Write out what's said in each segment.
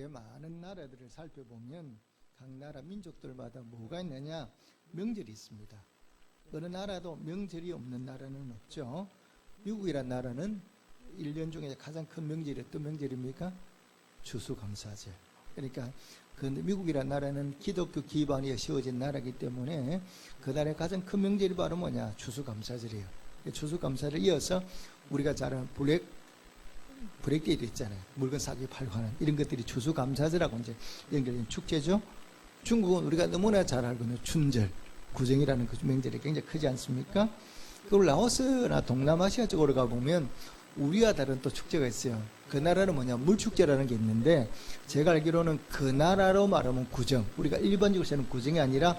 세계 많은 나라들을 살펴보면 각 나라 민족들마다 뭐가 있느냐? 명절이 있습니다. 어느 나라도 명절이 없는 나라는 없죠. 미국이란 나라는 1년 중에 가장 큰 명절이 어떤 명절입니까? 추수감사절. 그러니까 그 미국이란 나라는 기독교 기반이 세워진 나라이기 때문에 그 나라의 가장 큰 명절이 바로 뭐냐? 추수감사절이에요. 추수감사를 이어서 우리가 잘 아는 브레이크데이도 있잖아요. 물건 사기 팔고 하는 이런 것들이 추수감사절하고 이제 연결된 축제죠. 중국은 우리가 너무나 잘 알고 있는 춘절, 구정이라는 그 명절이 굉장히 크지 않습니까? 그리고 라오스나 동남아시아 쪽으로 가보면 우리와 다른 또 축제가 있어요. 그 나라는 뭐냐? 물축제라는 게 있는데 제가 알기로는 그 나라로 말하면 구정, 우리가 일반적으로 쓰는 구정이 아니라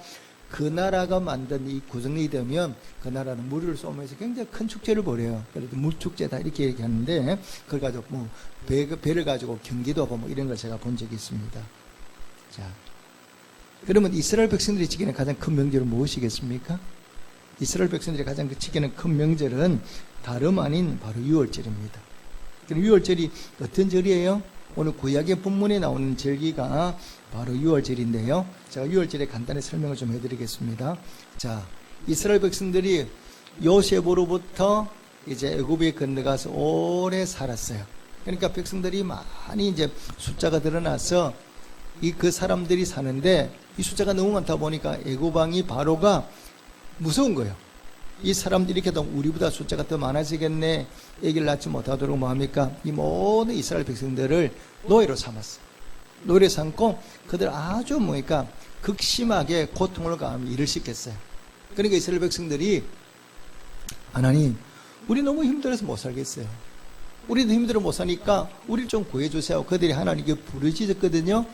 그 나라가 만든 이 구정이 되면 그 나라는 물을 쏘면서 굉장히 큰 축제를 벌여요. 그래도 물축제다 이렇게 얘기하는데 그걸 가지고 뭐 배를 가지고 경기도 하고 뭐 이런 걸 제가 본 적이 있습니다. 자, 그러면 이스라엘 백성들이 지키는 가장 큰 명절은 무엇이겠습니까? 이스라엘 백성들이 가장 지키는 큰 명절은 다름 아닌 바로 유월절입니다. 그럼 유월절이 어떤 절이에요? 오늘 구약의 본문에 나오는 절기가 바로 유월절인데요. 제가 유월절에 간단히 설명을 좀 해드리겠습니다. 자, 이스라엘 백성들이 요셉으로부터 이제 애굽에 건너가서 오래 살았어요. 그러니까 백성들이 많이 이제 숫자가 드러나서 그 사람들이 사는데 이 숫자가 너무 많다 보니까 애굽 왕이 바로가 무서운 거예요. 이 사람들이 이렇게 우리보다 숫자가 더 많아지겠네. 애기를 낳지 못하도록 뭐 합니까? 이 모든 이스라엘 백성들을 노예로 삼았어요. 노예로 삼고 그들 아주 뭐니까 극심하게 고통을 가하며 일을 시켰어요. 그러니까 이스라엘 백성들이 하나님, 우리 너무 힘들어서 못 살겠어요. 우리도 힘들어 못 사니까 우리를 좀 구해주세요. 그들이 하나님께 부르짖었거든요.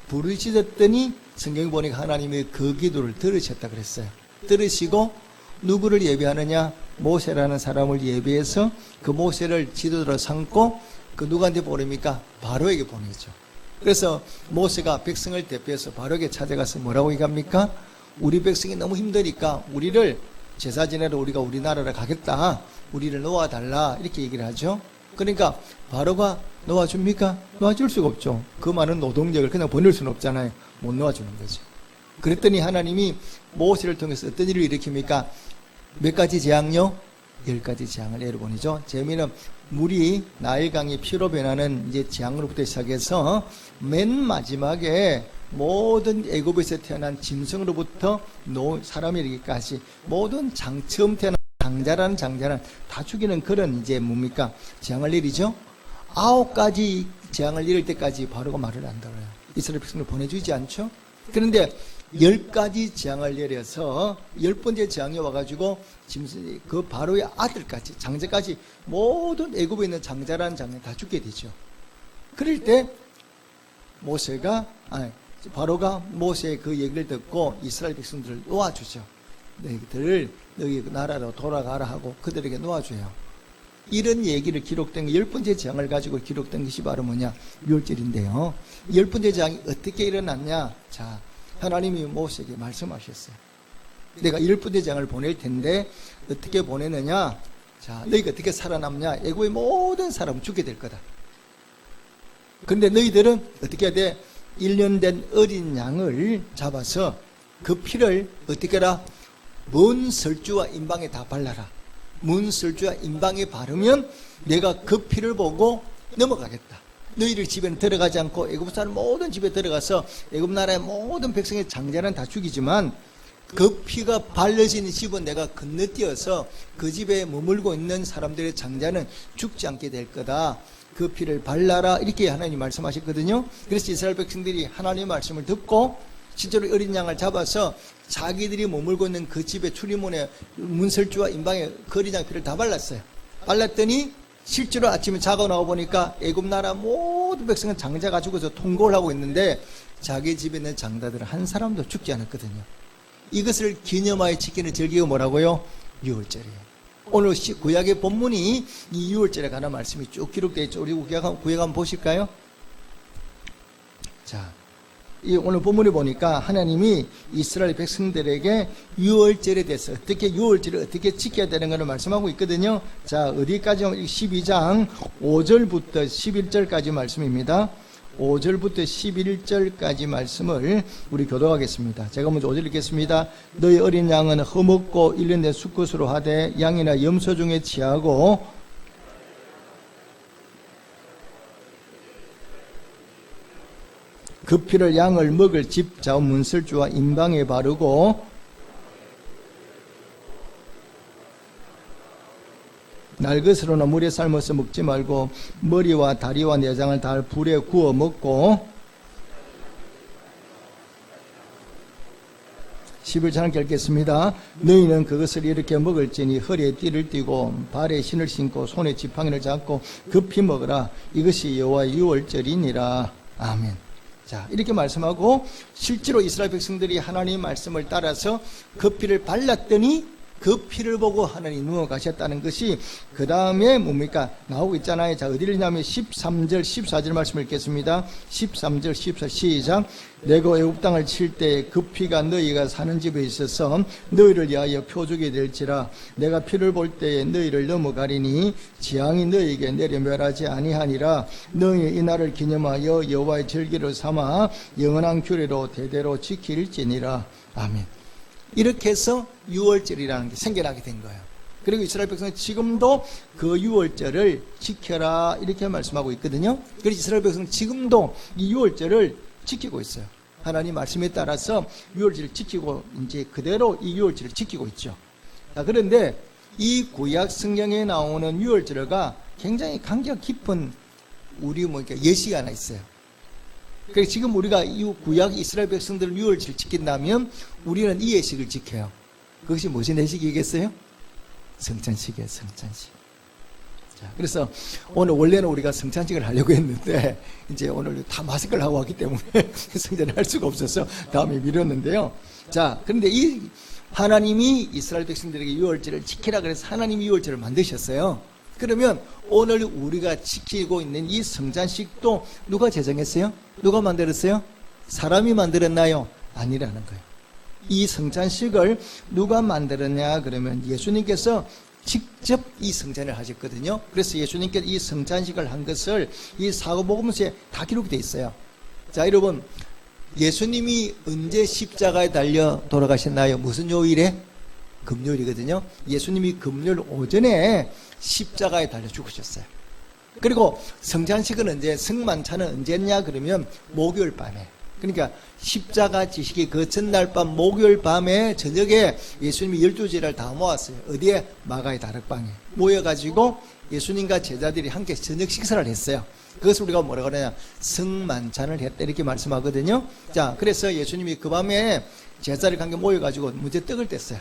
부르짖었더니 성경에 보니까 하나님이 그 기도를 들으셨다 그랬어요. 들으시고 누구를 예배하느냐? 모세라는 사람을 예배해서 그 모세를 지도자로 삼고 그 누구한테 보냅니까? 바로에게 보내죠. 그래서 모세가 백성을 대표해서 바로에게 찾아가서 뭐라고 얘기합니까? 우리 백성이 너무 힘드니까 우리를 제사 지내러 우리가 우리나라로 가겠다. 우리를 놓아달라. 이렇게 얘기를 하죠. 그러니까 바로가 놓아줍니까? 놓아줄 수가 없죠. 그 많은 노동력을 그냥 보낼 수는 없잖아요. 못 놓아주는 거죠. 그랬더니 하나님이 모세를 통해서 어떤 일을 일으킵니까? 몇 가지 재앙요? 10가지 재앙을 내려보내죠. 재미는 물이 나일강이 피로 변하는 이제 재앙으로부터 시작해서 맨 마지막에 모든 애굽에서 태어난 짐승으로부터 사람이 이르기까지 모든 처음 태어난 장자라는 장자는 다 죽이는 그런 이제 뭡니까? 재앙을 내리죠. 9가지 재앙을 내릴 때까지 바로가 말을 안 들어요. 이스라엘 백성을 보내주지 않죠. 그런데 10가지 재앙을 내려서 10번째 재앙이 와가지고 짐승이 그 바로의 아들까지 장자까지 모든 애굽에 있는 장자라는 장자 다 죽게 되죠. 그럴 때 바로가 모세의 그 얘기를 듣고 이스라엘 백성들을 놓아주죠. 너희들 너희 나라로 돌아가라 하고 그들에게 놓아줘요. 이런 얘기를 기록된 10번째 재앙을 가지고 기록된 것이 바로 뭐냐? 유월절인데요. 10번째 재앙이 어떻게 일어났냐? 자, 하나님이 모세에게 말씀하셨어요. 내가 10번째 재앙을 보낼 텐데 어떻게 보내느냐? 자, 너희가 어떻게 살아남냐? 애굽의 모든 사람은 죽게 될 거다. 그런데 너희들은 어떻게 해야 돼? 1년 된 어린 양을 잡아서 그 피를 어떻게 해라? 문설주와 임방에 다 발라라. 문설주와 임방에 바르면 내가 그 피를 보고 넘어가겠다. 너희들 집에는 들어가지 않고 애굽 사람 모든 집에 들어가서 애굽 나라의 모든 백성의 장자는 다 죽이지만 그 피가 발려지는 집은 내가 건너뛰어서 그 집에 머물고 있는 사람들의 장자는 죽지 않게 될 거다. 그 피를 발라라. 이렇게 하나님이 말씀하셨거든요. 그래서 이스라엘 백성들이 하나님의 말씀을 듣고 실제로 어린 양을 잡아서 자기들이 머물고 있는 그 집의 출입문에 문설주와 임방에 그 어린 양 피를 다 발랐어요. 발랐더니 실제로 아침에 자고 나와 보니까 애굽 나라 모든 백성은 장자 가지고서 통곡을 하고 있는데 자기 집에 있는 장자들은 한 사람도 죽지 않았거든요. 이것을 기념하여 지키는 절기가 뭐라고요? 유월절이에요. 오늘 구약의 본문이 이 유월절에 관한 말씀이 쭉 기록되어 있죠. 우리 구약 한번 보실까요? 자, 이 오늘 본문에 보니까 하나님이 이스라엘 백성들에게 유월절에 대해서 어떻게 유월절을 어떻게 지켜야 되는 것을 말씀하고 있거든요. 자, 어디까지 12장 5절부터 11절까지 말씀입니다. 5절부터 11절까지 말씀을 우리 교독하겠습니다. 제가 먼저 5절 읽겠습니다. 너희 어린 양은 허먹고 1년 내 수컷으로 하되 양이나 염소 중에 취하고 그 피를 양을 먹을 집 좌우 문설주와 임방에 바르고 날것으로나 물에 삶아서 먹지 말고 머리와 다리와 내장을 다 불에 구워 먹고 11절 읽겠습니다. 너희는 그것을 이렇게 먹을지니 허리에 띠를 띠고 발에 신을 신고 손에 지팡이를 잡고 급히 먹으라. 이것이 여호와의 유월절이니라. 아멘. 자, 이렇게 말씀하고 실제로 이스라엘 백성들이 하나님의 말씀을 따라서 그 피를 발랐더니 그 피를 보고 하나님 누워가셨다는 것이 그 다음에 뭡니까? 나오고 있잖아요. 자, 어디를 있냐면 13절 14절 말씀을 읽겠습니다. 13절 14 시작. 내가 애굽 땅을 칠 때 그 피가 너희가 사는 집에 있어서 너희를 위하여 표적이 될지라. 내가 피를 볼 때에 너희를 넘어가리니 재앙이 너희에게 내려 멸하지 아니하니라. 너희 이 날을 기념하여 여호와의 절기를 삼아 영원한 규례로 대대로 지킬지니라. 아멘. 이렇게 해서 유월절이라는 게 생겨나게 된 거예요. 그리고 이스라엘 백성은 지금도 그 유월절을 지켜라 이렇게 말씀하고 있거든요. 그래서 이스라엘 백성은 지금도 이 유월절을 지키고 있어요. 하나님 말씀에 따라서 유월절을 지키고 이제 그대로 이 유월절을 지키고 있죠. 자, 그런데 이 구약 성경에 나오는 유월절과 굉장히 관계가 깊은 우리 예시가 하나 있어요. 그래서 지금 우리가 이 구약 이스라엘 백성들 유월절을 지킨다면 우리는 이 예식을 지켜요. 그것이 무슨 예식이겠어요? 성찬식이에요. 성찬식. 자, 그래서 오늘 원래는 우리가 성찬식을 하려고 했는데 이제 오늘 다 마스크를 하고 왔기 때문에 성찬을 할 수가 없어서 다음에 미뤘는데요. 자, 그런데 이 하나님이 이스라엘 백성들에게 유월절을 지키라 그래서 하나님이 유월절을 만드셨어요. 그러면 오늘 우리가 지키고 있는 이 성찬식도 누가 제정했어요? 누가 만들었어요? 사람이 만들었나요? 아니라는 거예요. 이 성찬식을 누가 만들었냐 그러면 예수님께서 직접 이 성찬을 하셨거든요. 그래서 예수님께서 이 성찬식을 한 것을 이 사도복음서에 다 기록되어 있어요. 자, 여러분, 예수님이 언제 십자가에 달려 돌아가셨나요? 무슨 요일에? 금요일이거든요. 예수님이 금요일 오전에 십자가에 달려 죽으셨어요. 그리고 성찬식은 언제, 성만찬은 언제냐 그러면 목요일 밤에. 그러니까 십자가 지식이 그 전날 밤 목요일 밤에 저녁에 예수님이 12제자를 다 모았어요. 어디에? 마가의 다락방에 모여가지고 예수님과 제자들이 함께 저녁 식사를 했어요. 그것을 우리가 뭐라고 하느냐, 성만찬을 했다 이렇게 말씀하거든요. 자, 그래서 예수님이 그 밤에 제자들과 함께 모여가지고 문제 떡을 뗐어요.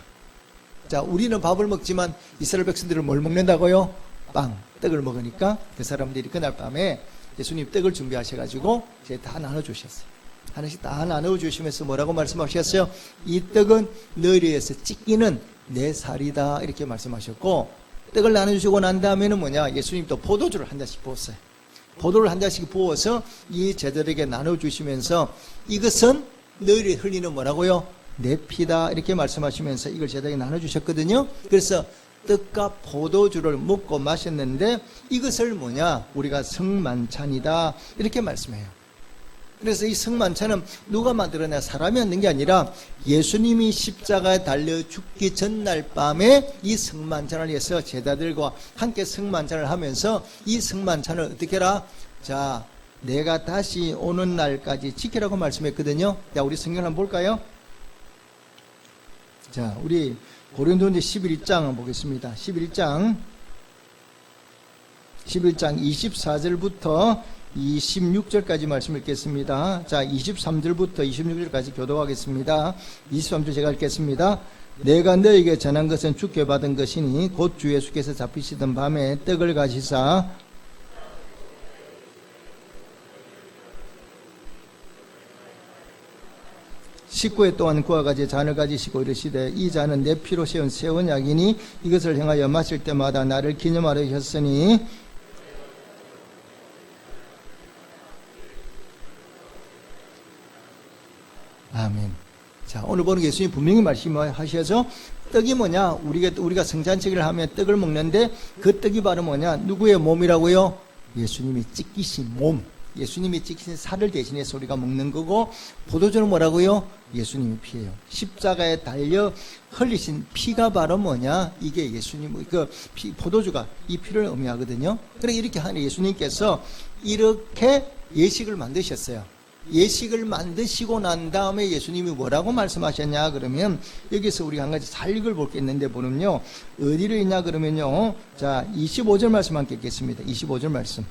자, 우리는 밥을 먹지만 이스라엘 백성들은 뭘 먹는다고요? 빵, 떡을 먹으니까 그 사람들이 그날 밤에 예수님 떡을 준비하셔가지고 이제 다 나눠주셨어요. 하나씩 다 나눠주시면서 뭐라고 말씀하셨어요? 이 떡은 너희를 위해서 찢기는 내 살이다 이렇게 말씀하셨고, 떡을 나눠주시고 난 다음에는 뭐냐, 예수님 또 포도주를 한 잔씩 부었어요. 포도를 한 잔씩 부어서 이 제자들에게 나눠주시면서 이것은 너희를 흘리는 뭐라고요? 내 피다 이렇게 말씀하시면서 이걸 제자에게 나눠주셨거든요. 그래서 떡과 포도주를 먹고 마셨는데 이것을 뭐냐, 우리가 성만찬이다 이렇게 말씀해요. 그래서 이 성만찬은 누가 만들었냐, 사람이 만든 게 아니라 예수님이 십자가에 달려 죽기 전날 밤에 이 성만찬을 해서 제자들과 함께 성만찬을 하면서 이 성만찬을 어떻게 해라? 자, 내가 다시 오는 날까지 지키라고 말씀했거든요. 자, 우리 성경 한번 볼까요? 자, 우리 고린도전서 11장 한번 보겠습니다. 11장 24절부터 26절까지 말씀 읽겠습니다. 자, 23절부터 26절까지 교독하겠습니다. 23절 제가 읽겠습니다. 내가 너에게 전한 것은 주께 받은 것이니 곧 주 예수께서 잡히시던 밤에 떡을 가지사 식구에 또한 그와 같이 잔을 가지시고 이르시되 이 잔은 내 피로 세운 새 언약이니 이것을 행하여 마실 때마다 나를 기념하려 하셨으니 아멘. 자, 오늘 보는 예수님 분명히 말씀하셔서 떡이 뭐냐, 우리가 성찬식을 하면 떡을 먹는데 그 떡이 바로 뭐냐, 누구의 몸이라고요? 예수님이 찢기신 몸, 예수님이 지키신 살을 대신해서 우리가 먹는 거고, 포도주는 뭐라고요? 예수님의 피예요. 십자가에 달려 흘리신 피가 바로 뭐냐? 이게 예수님, 포도주가 이 피를 의미하거든요. 그래, 이렇게 하는 예수님께서 이렇게 예식을 만드셨어요. 예식을 만드시고 난 다음에 예수님이 뭐라고 말씀하셨냐 그러면, 여기서 우리가 한 가지 잘 읽어볼 게 있는데 보면요, 어디로 있냐 그러면요, 자 25절 말씀 함께 읽겠습니다. 25절 말씀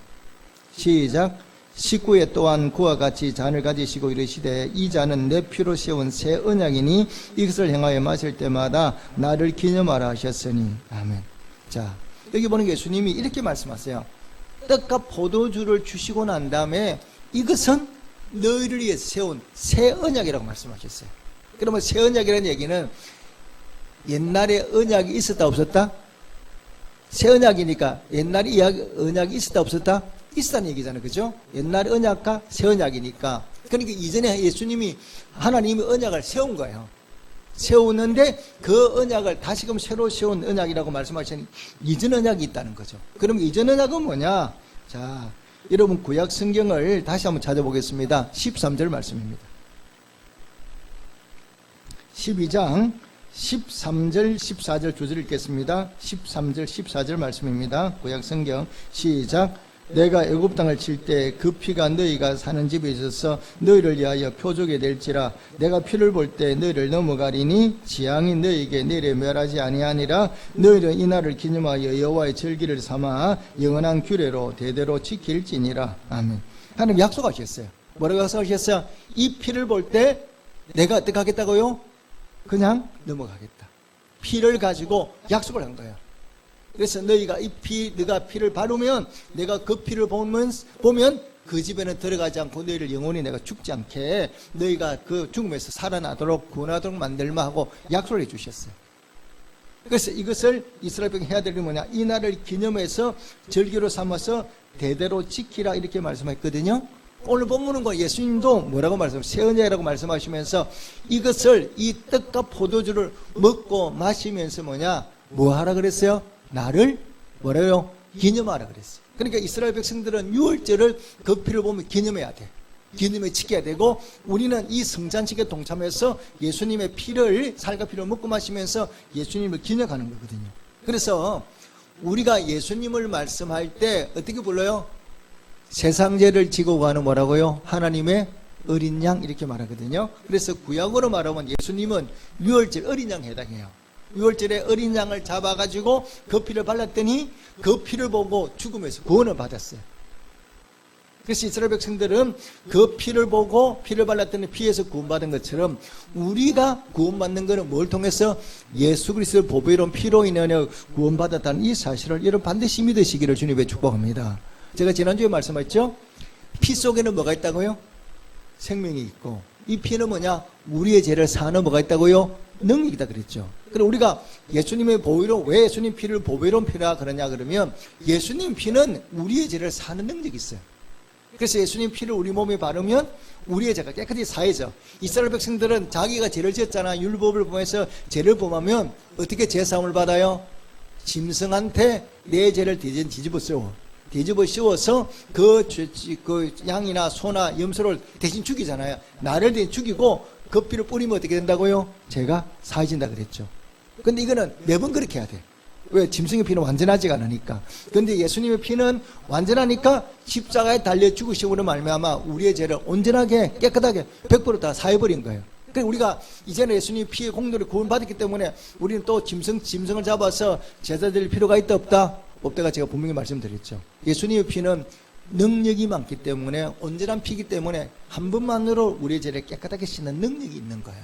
시작. 식구에 또한 그와 같이 잔을 가지시고 이르시되 이 잔은 내 피로 세운 새 언약이니 이것을 행하여 마실 때마다 나를 기념하라 하셨으니. 아멘. 자, 여기 보는 예수님이 이렇게 말씀하세요. 떡과 포도주를 주시고 난 다음에 이것은 너희를 위해서 세운 새 언약이라고 말씀하셨어요. 그러면 새 언약이라는 얘기는 옛날에 언약이 있었다 없었다? 새 언약이니까 옛날에 언약이 있었다 없었다? 있었다는 얘기잖아요. 그죠? 옛날 언약과 새 언약이니까. 그러니까 이전에 예수님이 하나님이 언약을 세운 거예요. 세우는데 그 언약을 다시금 새로 세운 언약이라고 말씀하시니 이전 언약이 있다는 거죠. 그럼 이전 언약은 뭐냐? 자, 여러분 구약 성경을 다시 한번 찾아보겠습니다. 13절 말씀입니다. 12장 13절 14절 두 절 읽겠습니다. 13절 14절 말씀입니다. 구약 성경 시작. 내가 애굽 땅을 칠 때 그 피가 너희가 사는 집에 있어서 너희를 위하여 표적이 될지라. 내가 피를 볼 때 너희를 넘어가리니 지향이 너희에게 내려 멸하지 아니하니라. 너희는 이 날을 기념하여 여호와의 절기를 삼아 영원한 규례로 대대로 지킬지니라. 아멘. 하나님 약속하셨어요. 뭐라고 약속하셨어요? 이 피를 볼 때 내가 어떻게 하겠다고요? 그냥 넘어가겠다. 피를 가지고 약속을 한 거예요. 그래서 너희가 네가 피를 바르면 내가 그 피를 보면 그 집에는 들어가지 않고 너희를 영원히 내가 죽지 않게 너희가 그 죽음에서 살아나도록 구원하도록 만들마 하고 약속을 해 주셨어요. 그래서 이것을 이스라엘 백성이 해야 될 게 뭐냐? 이 날을 기념해서 절기로 삼아서 대대로 지키라 이렇게 말씀했거든요. 오늘 본문은 예수님도 뭐라고 새 언약이라고 말씀하시면서 이것을 이 떡과 포도주를 먹고 마시면서 뭐 하라 그랬어요? 나를 뭐래요? 기념하라 그랬어요. 그러니까 이스라엘 백성들은 유월절을 그 피를 보면 기념해야 돼. 기념에 지켜야 되고, 우리는 이 성찬식에 동참해서 예수님의 피를, 살과 피를 먹고 마시면서 예수님을 기념하는 거거든요. 그래서 우리가 예수님을 말씀할 때 어떻게 불러요? 세상 죄를 지고 가는 뭐라고요? 하나님의 어린 양 이렇게 말하거든요. 그래서 구약으로 말하면 예수님은 유월절 어린 양 해당해요. 유월절에 어린 양을 잡아가지고 그 피를 발랐더니 그 피를 보고 죽음에서 구원을 받았어요. 그래서 이스라엘 백성들은 그 피를 보고 피를 발랐더니 피에서 구원받은 것처럼 우리가 구원받는 것은 뭘 통해서? 예수 그리스도의 보배로운 피로 인해 구원받았다는 이 사실을 여러분 반드시 믿으시기를 주님의 축복합니다. 제가 지난주에 말씀했죠? 피 속에는 뭐가 있다고요? 생명이 있고, 이 피는 뭐냐? 우리의 죄를 사는 뭐가 있다고요? 능력이다 그랬죠. 그럼 우리가 예수님의 보배로운, 왜 예수님 피를 보배로운 피라 그러냐 그러면 예수님 피는 우리의 죄를 사는 능력이 있어요. 그래서 예수님 피를 우리 몸에 바르면 우리의 죄가 깨끗이 사해져. 이스라엘 백성들은 자기가 죄를 지었잖아. 율법을 보면서 죄를 범하면 어떻게 죄사함을 받아요? 짐승한테 내 죄를 뒤집어 씌워서 그 양이나 소나 염소를 대신 죽이잖아요. 나를 대신 죽이고 그 피를 뿌리면 어떻게 된다고요? 죄가 사해진다 그랬죠. 근데 이거는 매번 그렇게 해야 돼. 왜? 짐승의 피는 완전하지가 않으니까. 근데 예수님의 피는 완전하니까 십자가에 달려 죽으심으로 말미암아 우리의 죄를 온전하게 깨끗하게 100% 다 사해버린 거예요. 그러니까 우리가 이제는 예수님 피의 공로를 구원받았기 때문에 우리는 또 짐승을 잡아서 제사 드릴 필요가 있다 없다? 없다가 제가 분명히 말씀드렸죠. 예수님의 피는 능력이 많기 때문에, 온전한 피이기 때문에 한 번만으로 우리의 죄를 깨끗하게 씻는 능력이 있는 거예요.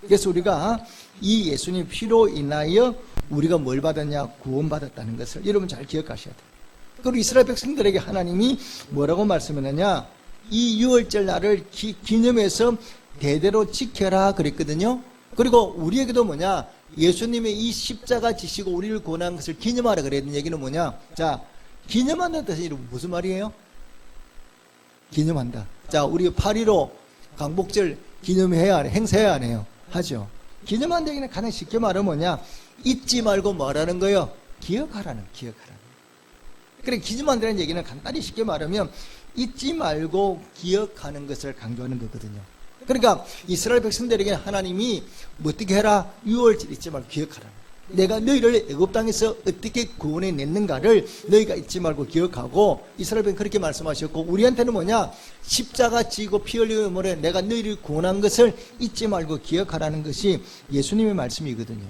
그래서 우리가 이 예수님 피로 인하여 우리가 뭘 받았냐? 구원받았다는 것을 여러분 잘 기억하셔야 돼요. 그리고 이스라엘 백성들에게 하나님이 뭐라고 말씀했느냐? 이 유월절 날을 기념해서 대대로 지켜라 그랬거든요. 그리고 우리에게도 뭐냐? 예수님의 이 십자가 지시고 우리를 구원한 것을 기념하라 그랬는 얘기는 뭐냐? 자, 기념한다는 뜻이 무슨 말이에요? 기념한다. 자, 우리 8.15 강복절 기념해야 안 해? 행사해야 안 해요? 하죠. 기념한다는 얘기는 가장 쉽게 말하면 뭐냐? 잊지 말고 뭐라는 거예요? 기억하라는. 그래, 기념한다는 얘기는 간단히 쉽게 말하면 잊지 말고 기억하는 것을 강조하는 거거든요. 그러니까 이스라엘 백성들에게 하나님이 어떻게 해라? 유월절 잊지 말고 기억하라. 내가 너희를 애굽 땅에서 어떻게 구원해 냈는가를 너희가 잊지 말고 기억하고, 이스라엘 백성 그렇게 말씀하셨고, 우리한테는 뭐냐? 십자가 지고 피 흘림으로 내가 너희를 구원한 것을 잊지 말고 기억하라는 것이 예수님의 말씀이거든요.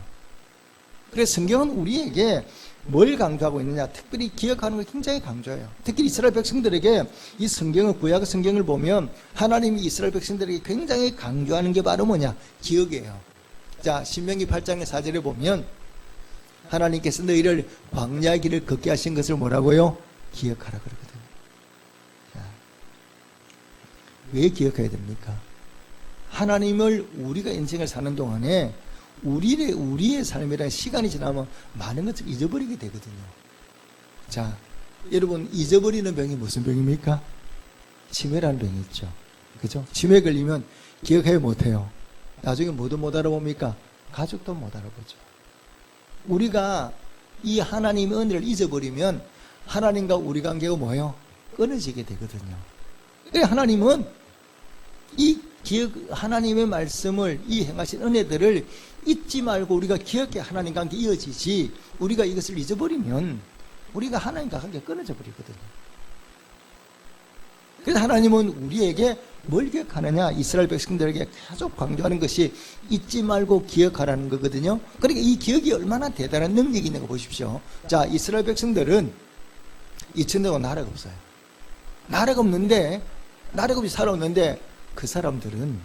그래서 성경은 우리에게 뭘 강조하고 있느냐? 특별히 기억하는 걸 굉장히 강조해요. 특히 이스라엘 백성들에게 이 성경을, 구약 성경을 보면 하나님이 이스라엘 백성들에게 굉장히 강조하는 게 바로 뭐냐? 기억이에요. 자, 신명기 8장의 4절에 보면 하나님께서 너희를 광야의 길을 걷게 하신 것을 뭐라고요? 기억하라 그러거든요. 자, 왜 기억해야 됩니까? 하나님을 우리가 인생을 사는 동안에 우리의 삶이란 시간이 지나면 많은 것을 잊어버리게 되거든요. 자, 여러분, 잊어버리는 병이 무슨 병입니까? 치매라는 병이 있죠. 그죠? 치매 걸리면 기억해 못해요. 나중에 뭐도 못 알아봅니까? 가족도 못 알아보죠. 우리가 이 하나님의 은혜를 잊어버리면 하나님과 우리 관계가 뭐예요? 끊어지게 되거든요. 그래서 하나님은 이 하나님의 말씀을, 이 행하신 은혜들을 잊지 말고 우리가 기억해 하나님과 함께 이어지지, 우리가 이것을 잊어버리면 우리가 하나님과 함께 끊어져 버리거든요. 그래서 하나님은 우리에게 뭘 기억하느냐? 이스라엘 백성들에게 계속 강조하는 것이 잊지 말고 기억하라는 거거든요. 그러니까 이 기억이 얼마나 대단한 능력이 있는 거 보십시오. 자, 이스라엘 백성들은 2000년 동안 나라가 없어요. 나라가 없이 살아왔는데 그 사람들은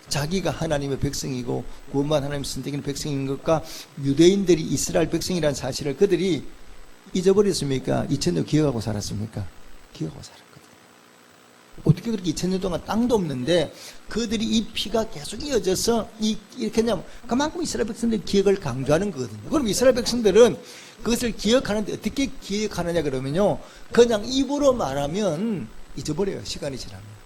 자기가 하나님의 백성이고 구원받은 하나님 선택인 백성인 것과 유대인들이 이스라엘 백성이라는 사실을 그들이 잊어버렸습니까? 2000년 기억하고 살았습니까? 기억하고 살았거든요. 어떻게 그렇게 2000년 동안 땅도 없는데 그들이 이 피가 계속 이어져서 이렇게 하냐면 그만큼 이스라엘 백성들이 기억을 강조하는 거거든요. 그럼 이스라엘 백성들은 그것을 기억하는데 어떻게 기억하느냐 그러면요, 그냥 입으로 말하면 잊어버려요. 시간이 지나면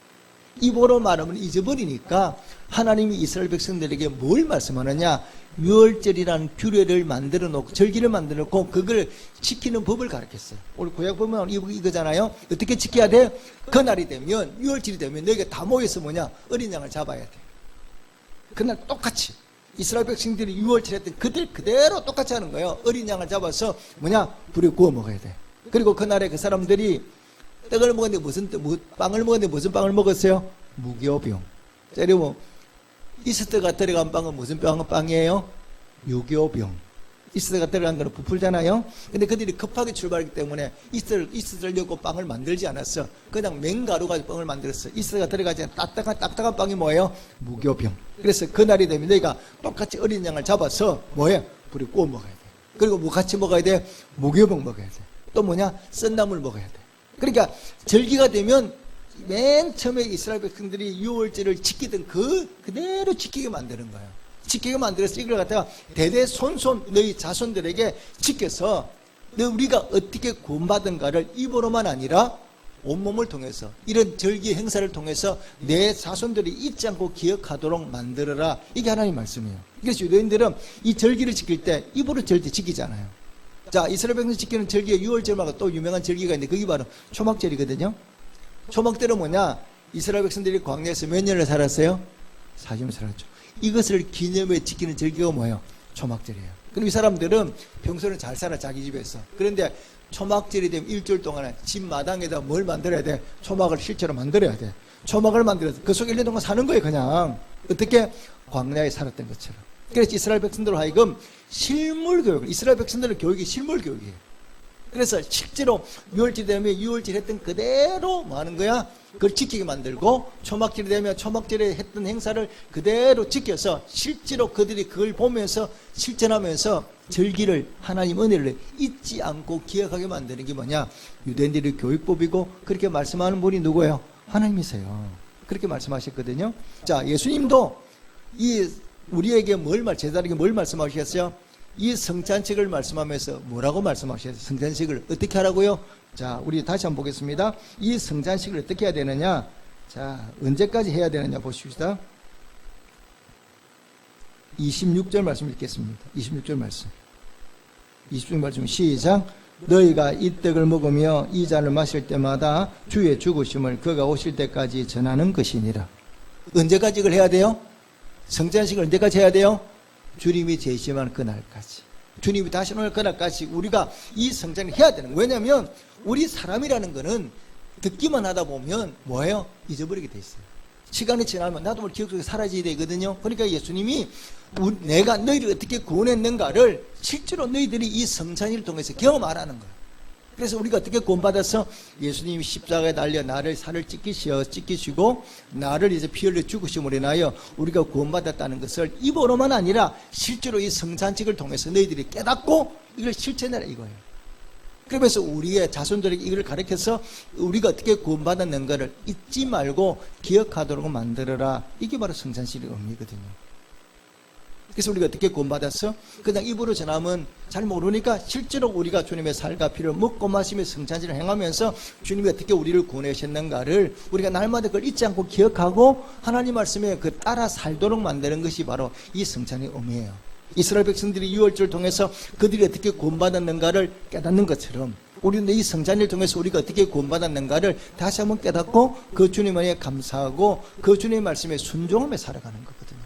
입으로 말하면 잊어버리니까 하나님이 이스라엘 백성들에게 뭘 말씀하느냐? 유월절이라는 규례를 만들어 놓고, 절기를 만들어 놓고 그걸 지키는 법을 가르쳤어요. 우리 구약 보면 이거잖아요. 어떻게 지켜야 돼? 그날이 되면, 유월절이 되면 너희가 다 모여서 뭐냐? 어린 양을 잡아야 돼. 그날 똑같이 이스라엘 백성들이 유월절 했던 그대로 똑같이 하는 거예요. 어린 양을 잡아서 뭐냐? 불에 구워 먹어야 돼. 그리고 그날에 그 사람들이 떡을 먹었는데 빵을 먹었는데 무슨 빵을 먹었어요? 무교병. 자, 여러분, 이스트가 들어간 빵은 무슨 빵이에요? 유교병. 이스트가 들어간 거는 부풀잖아요. 근데 그들이 급하게 출발하기 때문에 이스트를 넣고 빵을 만들지 않았어. 그냥 맹가루 가지고 빵을 만들었어. 이스트가 들어가지 않은 딱딱한 빵이 뭐예요? 무교병. 그래서 그날이 되면 너희가 똑같이 어린 양을 잡아서 뭐예요? 불에 구워 먹어야 돼. 그리고 뭐 같이 먹어야 돼? 무교병 먹어야 돼. 또 뭐냐? 썬나물 먹어야 돼. 그러니까 절기가 되면 맨 처음에 이스라엘 백성들이 유월절을 지키던 그대로 지키게 만드는 거예요. 지키게 만들어서 이걸 갖다가 대대손손 너희 자손들에게 지켜서 우리가 어떻게 구원받은가를 입으로만 아니라 온몸을 통해서 이런 절기 행사를 통해서 내 자손들이 잊지 않고 기억하도록 만들어라. 이게 하나님의 말씀이에요. 그래서 유대인들은 이 절기를 지킬 때 입으로 절대 지키잖아요. 자, 이스라엘 백성 지키는 절기가 유월절마다 또 유명한 절기가 있는데 그게 바로 초막절이거든요. 초막절은 뭐냐? 이스라엘 백성들이 광야에서 몇 년을 살았어요? 40년 살았죠. 이것을 기념해 지키는 절기가 뭐예요? 초막절이에요. 그럼 이 사람들은 평소에는 잘 살아, 자기 집에서. 그런데 초막절이 되면 일주일 동안에 집 마당에다 뭘 만들어야 돼? 초막을 실제로 만들어야 돼. 초막을 만들어서 그 속에 1년 동안 사는 거예요, 그냥. 어떻게? 광야에 살았던 것처럼. 그래서 이스라엘 백성들로 하여금 실물 교육, 이스라엘 백성들의 교육이 실물 교육이에요. 그래서 실제로 유월절 되면 유월절 했던 그대로 뭐 하는 거야? 그걸 지키게 만들고, 초막절이 되면 초막절에 했던 행사를 그대로 지켜서 실제로 그들이 그걸 보면서 실천하면서 절기를, 하나님 은혜를 잊지 않고 기억하게 만드는 게 뭐냐? 유대인들의 교육법이고, 그렇게 말씀하는 분이 누구예요? 하나님이세요. 그렇게 말씀하셨거든요. 자, 예수님도 우리에게 제자에게 뭘 말씀하셨어요? 이 성찬식을 말씀하면서 뭐라고 말씀하셨어요? 성찬식을 어떻게 하라고요? 자, 우리 다시 한번 보겠습니다. 이 성찬식을 어떻게 해야 되느냐? 자, 언제까지 해야 되느냐 보십시다. 26절 말씀 읽겠습니다. 26절 말씀. 26절 말씀 시작. 너희가 이 떡을 먹으며 이 잔을 마실 때마다 주의 죽으심을 그가 오실 때까지 전하는 것이니라. 언제까지 이걸 해야 돼요? 성찬식을 언제까지 해야 돼요? 주님이 재심한 그날까지. 주님이 다시 오는 그날까지 우리가 이 성찬을 해야 되는 거예요. 왜냐하면 우리 사람이라는 거는 듣기만 하다 보면 뭐예요? 잊어버리게 돼 있어요. 시간이 지나면 나도 모르게 기억 속에 사라지게 되거든요. 그러니까 예수님이 내가 너희를 어떻게 구원했는가를 실제로 너희들이 이 성찬일을 통해서 경험하라는 거예요. 그래서 우리가 어떻게 구원받아서 예수님이 십자가에 달려 나를 살을 찢기시고 나를 이제 피 흘려 죽으심으로 인하여 우리가 구원받았다는 것을 입으로만 아니라 실제로 이 성찬식을 통해서 너희들이 깨닫고 이걸 실천해라 이거예요. 그러면서 우리의 자손들에게 이걸 가르쳐서 우리가 어떻게 구원받았는가를 잊지 말고 기억하도록 만들어라. 이게 바로 성찬식의 의미거든요. 그래서 우리가 어떻게 구원받았어? 그냥 입으로 전하면 잘 모르니까 실제로 우리가 주님의 살과 피를 먹고 마시며 성찬식을 행하면서 주님이 어떻게 우리를 구원하셨는가를 우리가 날마다 그걸 잊지 않고 기억하고 하나님 말씀에 그 따라 살도록 만드는 것이 바로 이 성찬의 의미예요. 이스라엘 백성들이 유월절을 통해서 그들이 어떻게 구원받았는가를 깨닫는 것처럼 우리는 이 성찬을 통해서 우리가 어떻게 구원받았는가를 다시 한번 깨닫고 그 주님에 감사하고 그 주님의 말씀에 순종하며 살아가는 거거든요.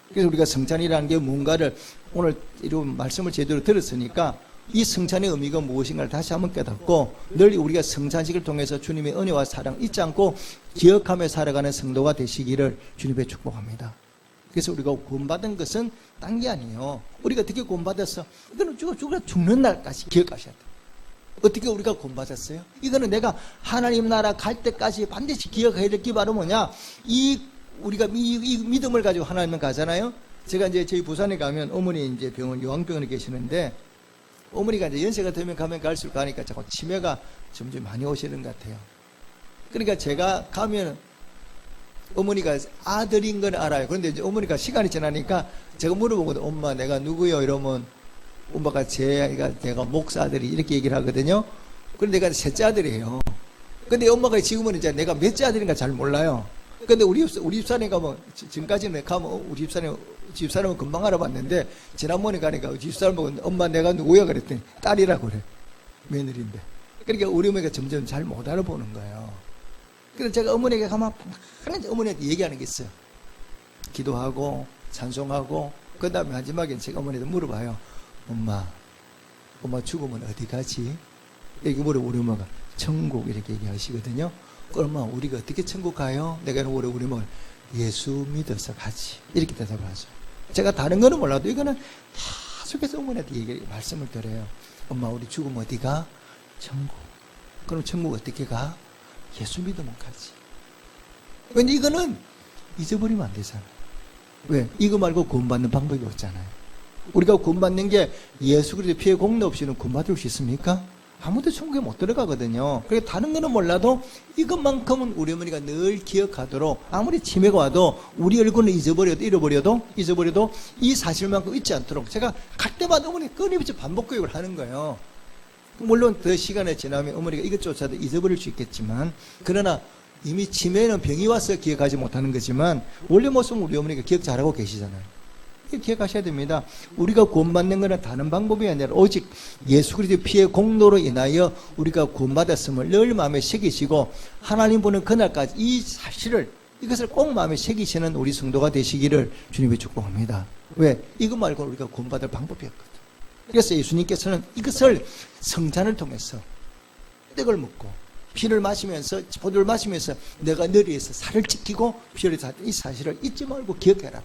그래서 우리가 성찬이라는 게 뭔가를 오늘 이런 말씀을 제대로 들었으니까 이 성찬의 의미가 무엇인가를 다시 한번 깨닫고 늘 우리가 성찬식을 통해서 주님의 은혜와 사랑 잊지 않고 기억하며 살아가는 성도가 되시기를 주님의 축복합니다. 그래서 우리가 구원받은 것은 딴 게 아니에요. 우리가 어떻게 구원받았어? 이거는 죽는 날까지 기억하셔야 돼요. 어떻게 우리가 구원받았어요? 이거는 내가 하나님 나라 갈 때까지 반드시 기억해야 될 게 바로 뭐냐? 우리가 이 믿음을 가지고 하나님을 가잖아요. 제가 이제 저희 부산에 가면 어머니 이제 요양병원에 계시는데 어머니가 이제 연세가 되면 가면 갈수록 가니까 자꾸 치매가 점점 많이 오시는 것 같아요. 그러니까 제가 가면 어머니가 아들인 건 알아요. 그런데 이제 어머니가 시간이 지나니까 제가 물어보거든요. 엄마 내가 누구요? 이러면 엄마가 내가 목사들이 이렇게 얘기를 하거든요. 그런데 내가 셋째 아들이에요. 근데 엄마가 지금은 이제 내가 몇째 아들인가 잘 몰라요. 근데 우리 집사람에 가면 지금까지는 가면 우리 집사람은 금방 알아봤는데 지난번에 가니까 집사람 보고 엄마 내가 누구야 그랬더니 딸이라고 그래. 며느리인데. 그러니까 우리 어머니가 점점 잘 못 알아보는 거예요. 그래서 제가 어머니에게 가면 하나님 어머니한테 얘기하는 게 있어요. 기도하고 찬송하고 그 다음에 마지막에 제가 어머니한테 물어봐요. 엄마 죽으면 어디 가지? 이렇게 물어보고 우리 엄마가 천국 이렇게 얘기하시거든요. 엄마 우리가 어떻게 천국 가요? 내가 우리 엄마가 예수 믿어서 가지 이렇게 대답을 하죠. 제가 다른 거는 몰라도 이거는 계속해서 어머니한테 말씀을 드려요. 엄마 우리 죽으면 어디 가? 천국. 그럼 천국 어떻게 가? 예수 믿으면 가지. 근데 이거는 잊어버리면 안 되잖아요. 왜? 이거 말고 구원받는 방법이 없잖아요. 우리가 구원받는 게 예수 그리스도의 피의 공로 없이는 구원받을 수 있습니까? 아무도 천국에 못 들어가거든요. 그러니까 다른 거는 몰라도 이것만큼은 우리 어머니가 늘 기억하도록 아무리 치매가 와도 우리 얼굴은 잃어버려도 이 사실만큼 잊지 않도록 제가 갈 때마다 어머니 끊임없이 반복 교육을 하는 거예요. 물론 더 시간이 지나면 어머니가 이것조차도 잊어버릴 수 있겠지만 그러나 이미 치매는 병이 와서 기억하지 못하는 거지만 원래 모습은 우리 어머니가 기억 잘하고 계시잖아요. 기억하셔야 됩니다. 우리가 구원받는 것은 다른 방법이 아니라 오직 예수 그리스도의 피의 공로로 인하여 우리가 구원받았음을 늘 마음에 새기시고 하나님 보는 그날까지 이 사실을 이것을 꼭 마음에 새기시는 우리 성도가 되시기를 주님의 축복합니다. 왜? 이것 말고 우리가 구원받을 방법이 없거든요. 그래서 예수님께서는 이것을 성찬을 통해서 떡을 먹고 피를 마시면서 포도를 마시면서 내가 너를 위해서 살을 찢기고 피를 흘렸다 이 사실을 잊지 말고 기억해라.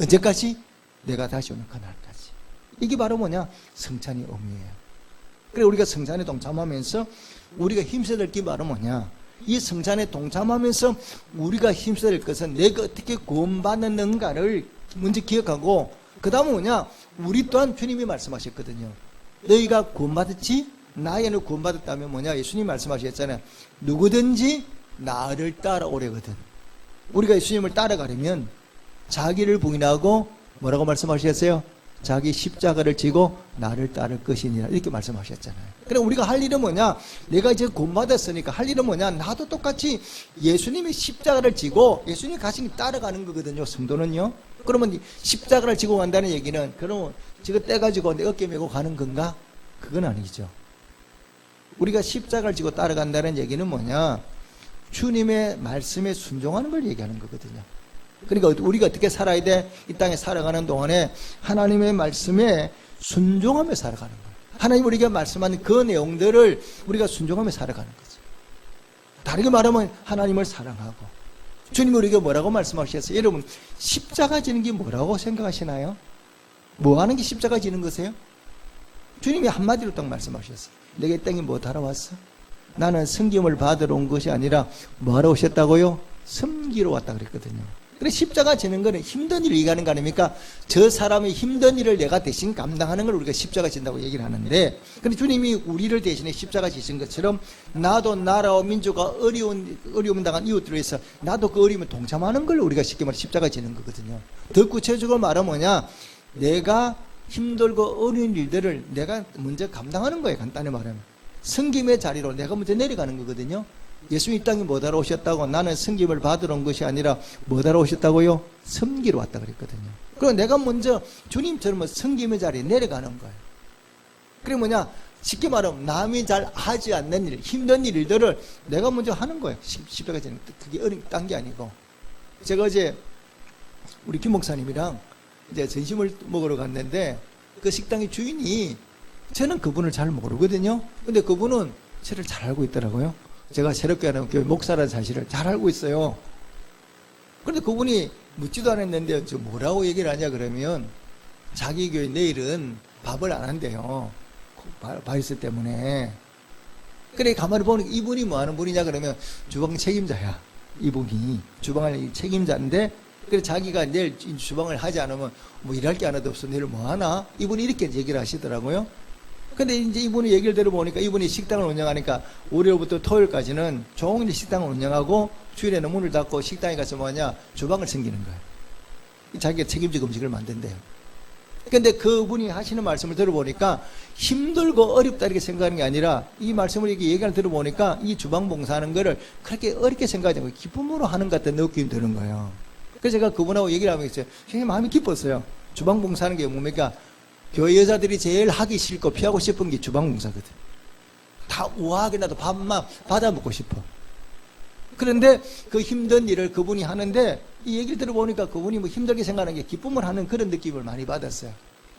언제까지? 내가 다시 오는 그날까지. 이게 바로 뭐냐? 성찬의 의미예요. 그래 우리가 성찬에 동참하면서 우리가 힘써야 될 게 바로 뭐냐? 이 성찬에 동참하면서 우리가 힘써야 될 것은 내가 어떻게 구원받았는가를 먼저 기억하고 그 다음은 뭐냐? 우리 또한 주님이 말씀하셨거든요. 너희가 구원받았지? 나에는 구원받았다면 뭐냐? 예수님이 말씀하셨잖아요. 누구든지 나를 따라오려거든. 우리가 예수님을 따라가려면 자기를 부인하고 뭐라고 말씀하셨어요? 자기 십자가를 지고 나를 따를 것이니라 이렇게 말씀하셨잖아요. 그래 우리가 할 일은 뭐냐? 내가 이제 구원받았으니까 할 일은 뭐냐? 나도 똑같이 예수님이 십자가를 지고 예수님 가신 길 따라가는 거거든요. 성도는요. 그러면 십자가를 지고 간다는 얘기는 그러면 지금 떼가지고 내 어깨 메고 가는 건가? 그건 아니죠. 우리가 십자가를 지고 따라간다는 얘기는 뭐냐? 주님의 말씀에 순종하는 걸 얘기하는 거거든요. 그러니까 우리가 어떻게 살아야 돼? 이 땅에 살아가는 동안에 하나님의 말씀에 순종하며 살아가는 거예요. 하나님 우리가 말씀하는 그 내용들을 우리가 순종하며 살아가는 거죠. 다르게 말하면 하나님을 사랑하고, 주님이 우리에게 뭐라고 말씀하셨어요? 여러분, 십자가 지는 게 뭐라고 생각하시나요? 뭐 하는 게 십자가 지는 거세요? 주님이 한마디로 딱 말씀하셨어요. 내게 이 땅에 뭐 하러 왔어? 나는 섬김을 받으러 온 것이 아니라 뭐 하러 오셨다고요? 섬기러 왔다 그랬거든요. 그래, 십자가 지는 거는 힘든 일을 얘기하는 거 아닙니까? 저 사람의 힘든 일을 내가 대신 감당하는 걸 우리가 십자가 진다고 얘기를 하는데, 근데 주님이 우리를 대신해 십자가 지신 것처럼 나도 나라와 민족과 어려움 당한 이웃들을 위해서 나도 그 어려움에 동참하는 걸 우리가 쉽게 말해 십자가 지는 거거든요. 더 구체적으로 말하면 뭐냐? 내가 힘들고 어려운 일들을 내가 먼저 감당하는 거예요. 간단히 말하면 섬김의 자리로 내가 먼저 내려가는 거거든요. 예수님 이 땅에 뭐하러 오셨다고? 나는 섬김을 받으러 온 것이 아니라 뭐하러 오셨다고요? 섬기러 왔다 그랬거든요. 그리고 내가 먼저 주님처럼 섬김의 자리에 내려가는 거예요. 그게 뭐냐? 쉽게 말하면 남이 잘 하지 않는 일, 힘든 일들을 내가 먼저 하는 거예요. 십자가 지는 그게 어려운 게 아니고. 제가 어제 우리 김 목사님이랑 이제 점심을 먹으러 갔는데 그 식당의 주인이, 저는 그분을 잘 모르거든요. 근데 그분은 저를 잘 알고 있더라고요. 제가 새롭게 하는 교회 목사라는 사실을 잘 알고 있어요. 그런데 그분이 묻지도 않았는데 저 뭐라고 얘기를 하냐 그러면 자기 교회 내일은 밥을 안 한대요. 바이러스 때문에. 그래 가만히 보니까 이분이 뭐 하는 분이냐 그러면 주방 책임자야. 이분이 주방을 책임자인데, 그래 자기가 내일 주방을 하지 않으면 뭐 일할 게 하나도 없어 내일 뭐 하나? 이분이 이렇게 얘기를 하시더라고요. 근데 이제 이분이 얘기를 들어보니까 이분이 식당을 운영하니까 월요일부터 토요일까지는 종일 식당을 운영하고 주일에는 문을 닫고 식당에 가서 뭐냐? 주방을 챙기는 거예요. 자기가 책임지고 음식을 만든대요. 근데 그분이 하시는 말씀을 들어보니까 힘들고 어렵다 이렇게 생각하는 게 아니라 이 말씀을 이렇게 얘기를 들어보니까 이 주방 봉사하는 거를 그렇게 어렵게 생각하지 않고 기쁨으로 하는 것 같은 느낌이 드는 거예요. 그래서 제가 그분하고 얘기를 하면서 굉장히 마음이 기뻤어요. 주방 봉사하는 게 뭡니까? 교회 여자들이 제일 하기 싫고 피하고 싶은 게 주방 봉사거든. 다 우아하게 나도 밥만 받아 먹고 싶어. 그런데 그 힘든 일을 그분이 하는데 이 얘기를 들어보니까 그분이 뭐 힘들게 생각하는 게 기쁨을 하는 그런 느낌을 많이 받았어요.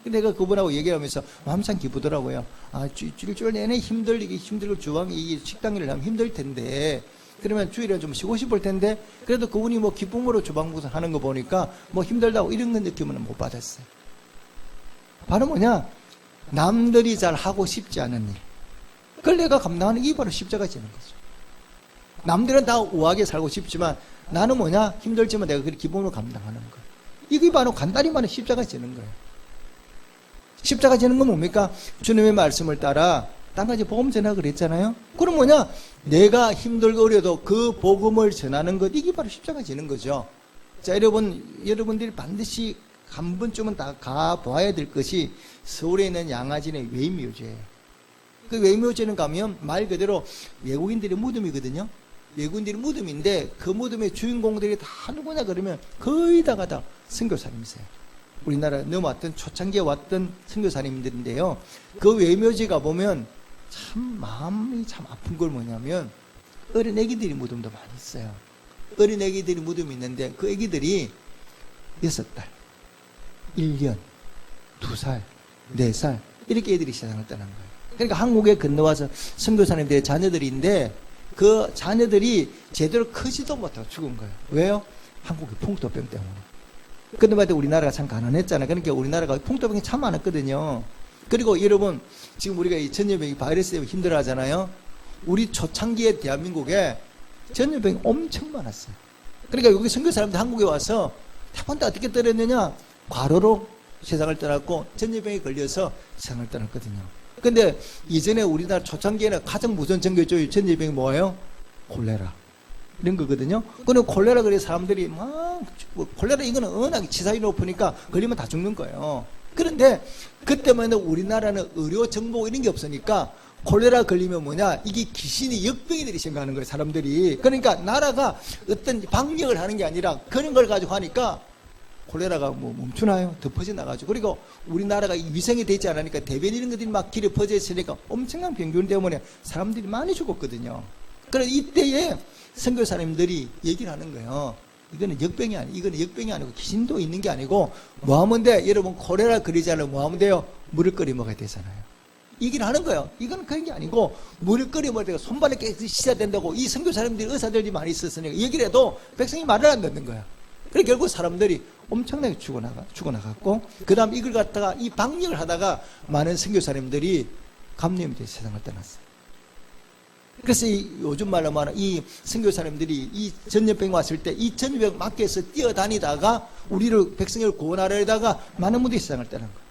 근데 내가 그분하고 얘기하면서 항상 기쁘더라고요. 아, 일주일 내내 힘들고 주방이 식당 일을 하면 힘들 텐데, 그러면 주일에 좀 쉬고 싶을 텐데, 그래도 그분이 뭐 기쁨으로 주방 봉사 하는 거 보니까 뭐 힘들다고 이런 느낌은 못 받았어요. 바로 뭐냐? 남들이 잘 하고 싶지 않은 일. 그걸 내가 감당하는 게 바로 십자가 지는 거죠. 남들은 다 우아하게 살고 싶지만 나는 뭐냐? 힘들지만 내가 그렇게 기쁨으로 감당하는 거예요. 이게 바로 간단히 말하면 십자가 지는 거예요. 십자가 지는 건 뭡니까? 주님의 말씀을 따라 딴 가지 복음 전하라 그랬잖아요. 그럼 뭐냐? 내가 힘들고 어려도 그 복음을 전하는 것, 이게 바로 십자가 지는 거죠. 자, 여러분들이 반드시 한 번쯤은 다 가봐야 될 것이 서울에 있는 양화진의 외묘제예요. 그 외묘제는 가면 말 그대로 외국인들의 무덤이거든요. 외국인들의 무덤인데 그 무덤의 주인공들이 다 누구냐 그러면 거의 다가 다 선교사님이세요. 우리나라 넘어왔던 초창기에 왔던 선교사님들인데요. 그 외묘제 가보면 참 마음이 참 아픈 걸 뭐냐면 어린 애기들이 무덤도 많이 있어요. 어린 애기들이 무덤이 있는데 그 애기들이 6살 1년, 2살, 4살 이렇게 애들이 세상을 떠난 거예요. 그러니까 한국에 건너와서 선교사님들의 자녀들인데 그 자녀들이 제대로 크지도 못하고 죽은 거예요. 왜요? 한국의 풍토병 때문에. 그런데 우리나라가 참 가난했잖아요. 그러니까 우리나라가 풍토병이 참 많았거든요. 그리고 여러분 지금 우리가 이 전염병 바이러스 때문에 힘들어하잖아요. 우리 초창기에 대한민국에 전염병이 엄청 많았어요. 그러니까 여기 선교사람들 한국에 와서 대부분 어떻게 떨었느냐? 과로로 세상을 떠났고 전염병에 걸려서 세상을 떠났거든요. 근데 이전에 우리나라 초창기에는 가장 무서운 전염병이 뭐예요? 콜레라 이런 거거든요. 그럼 콜레라 그래 사람들이 막 콜레라 이거는 워낙 치사율이 높으니까 걸리면 다 죽는 거예요. 그런데 그때만 해도 우리나라는 의료 정보 이런 게 없으니까 콜레라 걸리면 뭐냐? 이게 귀신이 역병이들이 생각하는 거예요, 사람들이. 그러니까 나라가 어떤 방역을 하는 게 아니라 그런 걸 가지고 하니까 콜레라가 뭐 멈추나요? 더 퍼져나가죠. 그리고 우리나라가 위생이 되지 않으니까 대변 이런 것들이 막 길에 퍼져 있으니까 엄청난 병균 때문에 사람들이 많이 죽었거든요. 그래서 이때에 선교사님들이 얘기를 하는 거예요. 이거는 역병이 아니고 귀신도 있는 게 아니고 뭐 하면 돼? 여러분 콜레라 걸리지 않으면 뭐 하면 돼요? 물을 끓여 먹어야 되잖아요. 얘기를 하는 거예요. 이건 그런 게 아니고 물을 끓여 먹어야 되고 손발에 깨끗이 씻어야 된다고 이 선교사님들이 의사들이 많이 있었으니까 얘기를 해도 백성이 말을 안 듣는 거야. 그래서 결국 사람들이 엄청나게 죽어나갔고 그 다음 이걸 갖다가 이 방역을 하다가 많은 선교사님들이 감염이 돼서 세상을 떠났어요. 그래서 요즘 말로 말하는 이 선교사님들이 이 전염병이 왔을 때 이 전염병 막혀서 뛰어다니다가 우리를 백성을 구원하려다가 많은 분들이 세상을 떠난 거예요.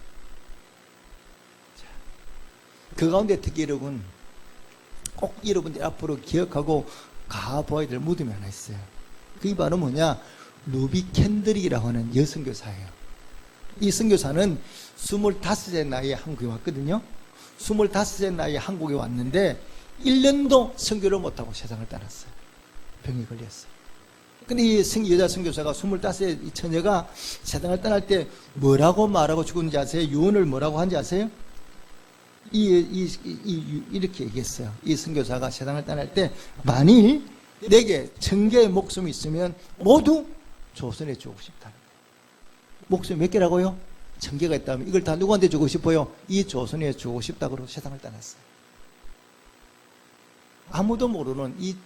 그 가운데 특히 여러분 꼭 여러분들이 앞으로 기억하고 가보아야 될 무덤이 하나 있어요. 그게 바로 뭐냐? 루비 캔드릭이라고 하는 여선교사예요. 이 선교사는 25세 나이에 한국에 왔거든요. 25세 나이에 한국에 왔는데 1년도 선교를 못하고 세상을 떠났어요. 병이 걸렸어요. 근데 이 여자 선교사가 25세 이 처녀가 세상을 떠날 때 뭐라고 말하고 죽었는지 아세요? 유언을 뭐라고 한지 아세요? 이렇게 얘기했어요. 이 선교사가 세상을 떠날 때 만일 내게 1000개의 목숨이 있으면 모두 조선에 주고 싶다는 거예요. 목숨이 몇 개라고요? 1000개가 있다면 이걸 다 누구한테 주고 싶어요? 이 조선에 주고 싶다고 그러고 세상을 떠났어요. 아무도 모르는 이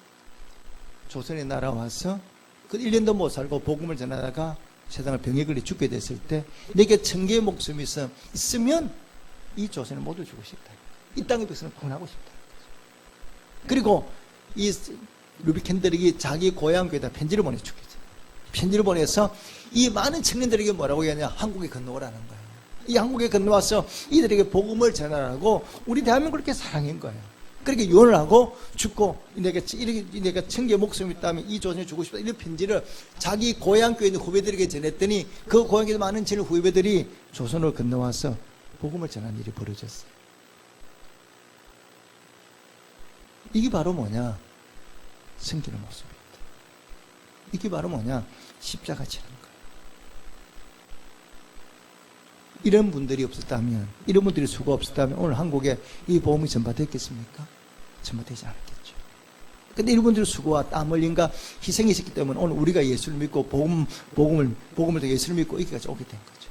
조선에 날아와서 그 1년도 못 살고 복음을 전하다가 세상을 병에 걸려 죽게 됐을 때 내게 1000개의 목숨이 있으면 이 조선을 모두 주고 싶다. 이 땅의 백성을 구원하고 싶다. 그리고 이 루비 캔드릭이 자기 고향 교회에다 편지를 보내주겠죠. 편지를 보내서 이 많은 청년들에게 뭐라고 하냐? 한국에 건너오라는 거예요. 이 한국에 건너와서 이들에게 복음을 전하라고 우리 대한민국을 그렇게 사랑한 거예요. 그렇게 유언을 하고 죽고 내가 1000개의 목숨이 있다면 이 조선에 주고 싶다. 이런 편지를 자기 고향 교회 있는 후배들에게 전했더니 그 고향에 많은 전 후배들이 조선으로 건너와서 복음을 전하는 일이 벌어졌어요. 이게 바로 뭐냐? 섬기는 모습입니다. 이게 바로 뭐냐? 십자가 지는 거예요. 이런 분들이 없었다면, 이런 분들이 수고 없었다면 오늘 한국에 이 복음이 전파됐겠습니까? 전파되지 않았겠죠. 근데 이런 분들의 수고와 땀 흘림과 희생이 있었기 때문에 오늘 우리가 예수를 믿고 복음을 통해 예수를 믿고 여기까지 오게 된 거죠.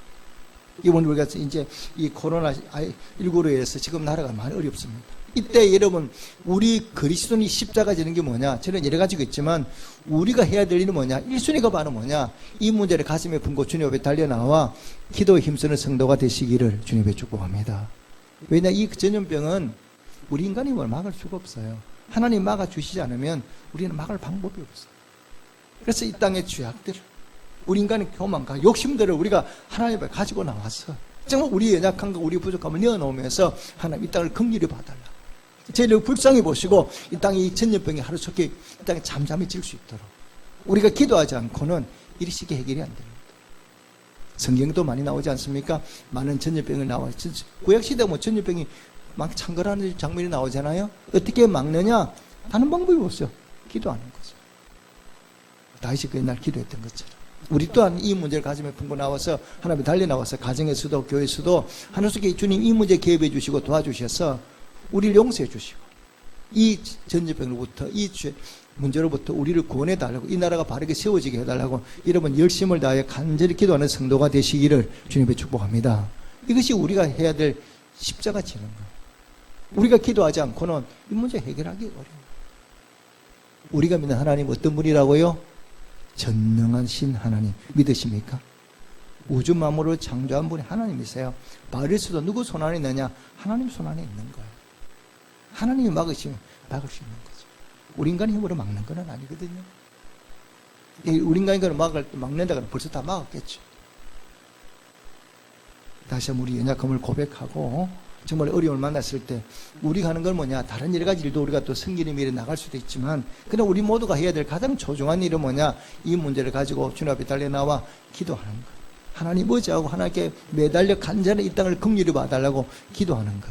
이번 우리가 이제 이 코로나19로 인해서 지금 나라가 많이 어렵습니다. 이때 여러분 우리 그리스도인이 십자가 지는 게 뭐냐? 저는 여러 가지가 있지만 우리가 해야 될 일은 뭐냐? 1순위가 바로 뭐냐? 이 문제를 가슴에 품고 주님 앞에 달려나와 기도에 힘쓰는 성도가 되시기를 주님께 축복합니다. 왜냐? 이 전염병은 우리 인간이 뭘 막을 수가 없어요. 하나님 막아주시지 않으면 우리는 막을 방법이 없어요. 그래서 이 땅의 죄악들, 우리 인간의 교만과 욕심들을 우리가 하나님 앞에 가지고 나와서 정말 우리 연약함과 우리 부족함을 내어놓으면서 하나님 이 땅을 긍휼히 봐달라. 저희를 불쌍히 보시고 이 땅에 이 전염병이 하루속히 이 땅에 잠잠히 질 수 있도록 우리가 기도하지 않고는 이리 쉽게 해결이 안 됩니다. 성경도 많이 나오지 않습니까? 많은 전염병을 나와요. 구약시대 뭐 전염병이 막 창궐하는 장면이 나오잖아요. 어떻게 막느냐? 다른 방법이 없어요. 기도하는 거죠. 다윗이 그날 기도했던 것처럼 우리 또한 이 문제를 가슴에 품고 나와서 하나님 달려 나와서 가정에서도 교회에서도 하나님께 주님 이 문제 개입해 주시고 도와주셔서 우리를 용서해 주시고 이 전염병으로부터 이 문제로부터 우리를 구원해 달라고 이 나라가 바르게 세워지게 해달라고 여러분 열심을 다해 간절히 기도하는 성도가 되시기를 주님께 축복합니다. 이것이 우리가 해야 될 십자가 지는 거예요. 우리가 기도하지 않고는 이 문제 해결하기 어려워요. 우리가 믿는 하나님 어떤 분이라고요? 전능하신 하나님 믿으십니까? 우주 만물을 창조한 분이 하나님이세요. 바리스도 누구 손 안에 있느냐? 하나님 손 안에 있는 거예요. 하나님이 막으시면 막을 수 있는 거죠. 우리 인간의 힘으로 막는 건 아니거든요. 우리 인간이 막는다고는 벌써 다 막았겠죠. 다시 한번 우리 연약함을 고백하고 정말 어려움을 만났을 때 우리가 하는 건 뭐냐? 다른 여러 가지 일도 우리가 또 성기는 일에 나갈 수도 있지만 그러나 우리 모두가 해야 될 가장 소중한 일은 뭐냐? 이 문제를 가지고 주님 앞에 달려나와 기도하는 것. 하나님 어찌하고 하나님께 매달려 간절히 이 땅을 긍휼히 봐달라고 기도하는 것.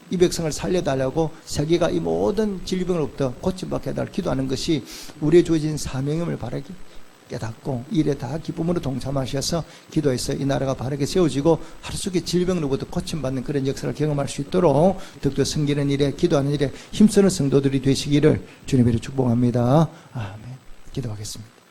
이 백성을 살려달라고 세계가 이 모든 질병으로부터 고침받게 해달라고 기도하는 것이 우리의 주어진 사명임을 바라기 깨닫고 일에 다 기쁨으로 동참하셔서 기도해서 이 나라가 바르게 세워지고 하루 속에 질병으로부터 고침받는 그런 역사를 경험할 수 있도록 더욱더 섬기는 일에 기도하는 일에 힘쓰는 성도들이 되시기를 주님으로 축복합니다. 아멘. 기도하겠습니다.